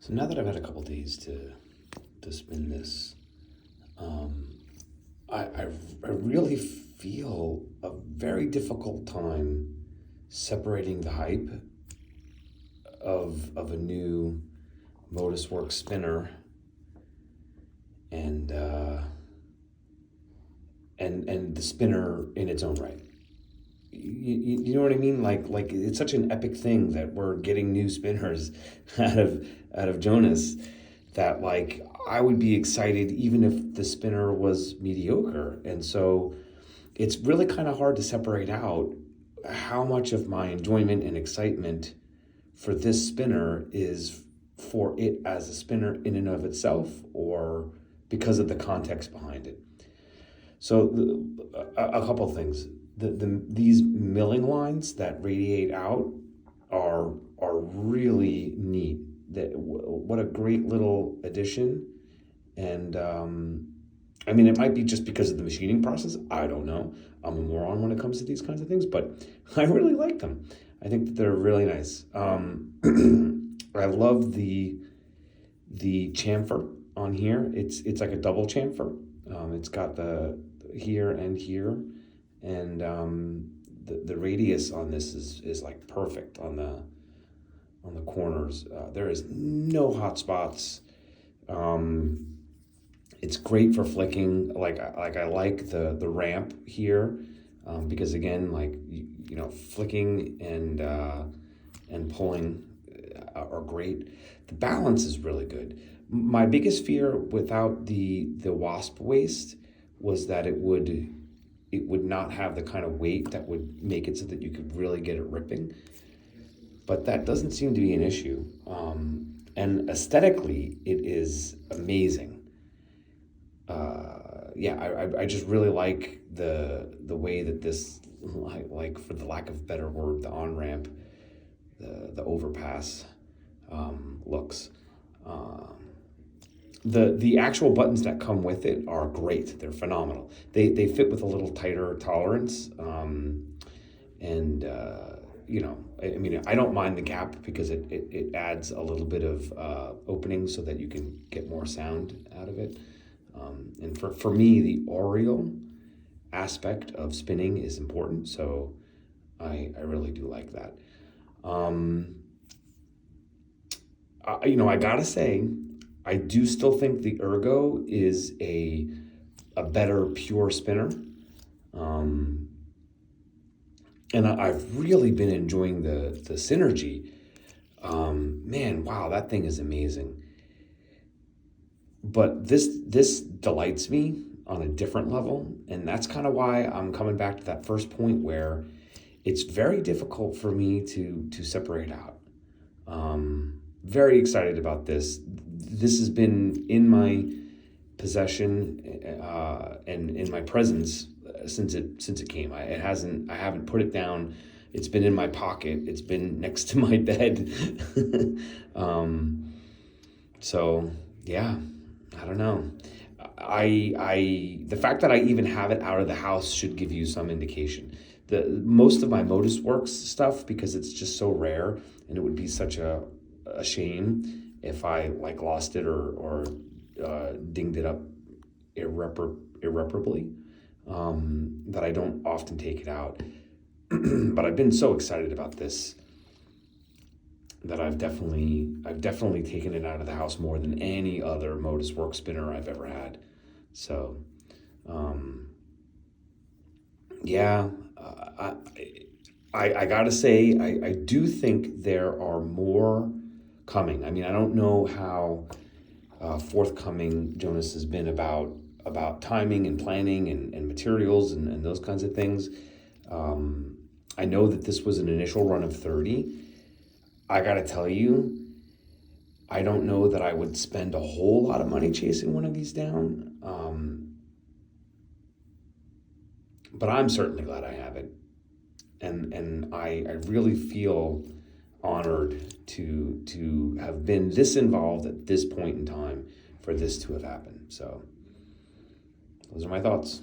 So now that I've had a couple days to spin this, I really feel a very difficult time separating the hype of a new Modusworks spinner and and the spinner in its own right. You know what I mean? Like it's such an epic thing that we're getting new spinners out of Jonas, that like I would be excited even if the spinner was mediocre. And so it's really kind of hard to separate out how much of my enjoyment and excitement for this spinner is for it as a spinner in and of itself, or because of the context behind it. So a couple of things. These milling lines that radiate out are really neat. What a great little addition. And I mean, it might be just because of the machining process. I don't know. I'm a moron when it comes to these kinds of things, but I really like them. I think that they're really nice. I love the chamfer on here. It's like a double chamfer. It's got the here and here, and the radius on this is like perfect on the corners. There is no hot spots. It's great for flicking. Like I like the ramp here, because again, like you know, flicking and pulling are great. The balance is really good. My biggest fear without the wasp waist was that it would not have the kind of weight that would make it so that you could really get it ripping. But that doesn't seem to be an issue. And aesthetically, it is amazing. Yeah, I just really like the way that this, like for the lack of better word, the on ramp, the overpass looks. The actual buttons that come with it are great. They're phenomenal. They fit with a little tighter tolerance, and you know, I mean, I don't mind the gap because it adds a little bit of opening so that you can get more sound out of it. And for me, the aural aspect of spinning is important, so I really do like that. You know, I gotta say, I do still think the Ergo is a better pure spinner. And I've really been enjoying the Synergy. Man, wow, that thing is amazing. But this delights me on a different level, and that's kind of why I'm coming back to that first point where it's very difficult for me to separate out. Very excited about this. This has been in my possession and in my presence since it came. I haven't put it down. It's been in my pocket. It's been next to my bed. So yeah, I don't know. The fact that I even have it out of the house should give you some indication. Most of my Modusworks stuff, because it's just so rare, and it would be such a shame if I like lost it or dinged it up irreparably, that I don't often take it out. But I've been so excited about this that I've definitely taken it out of the house more than any other Modusworks spinner I've ever had. So yeah, I gotta say, I do think there are more coming. I mean, I don't know how forthcoming Jonas has been about timing and planning and materials and those kinds of things. I know that this was an initial run of 30. I gotta tell you, I don't know that I would spend a whole lot of money chasing one of these down. But I'm certainly glad I have it. And I really feel honored to have been this involved at this point in time for this to have happened. So those are my thoughts.